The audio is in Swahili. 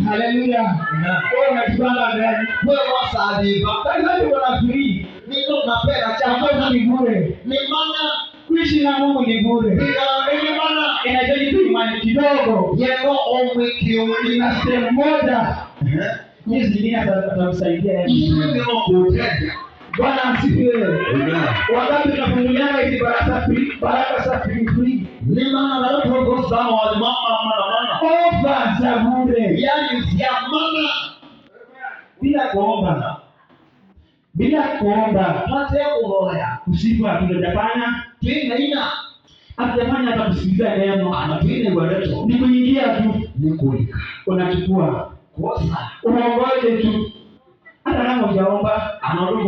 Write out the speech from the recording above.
Hallelujah. Wewe unajibana ndani. Wewe wasadiba. Kazi unafikiri ndio unapenda chakula ni bure. Ni maana kuishi na Mungu ni bure. Ni maana inahitaji tu imani kidogo. Yego omwe kiuni na sehemu moja. Yesu zingine atamsaidia yeye. Ndio kutetea. Bwana asifiwe. Wakati tunafunguliana hizi baraka za free. Ni maana leo tuko sawa wa mama ofa za bure. Yaani ya maana bila kuomba hata kuoya usiku hatujafanya tena hatujafanya hata kusikiliza neno anapenda bwana ni kuingia tu ni kulika unachukua kosa unaongoje tu hata kama hujaomba anaomba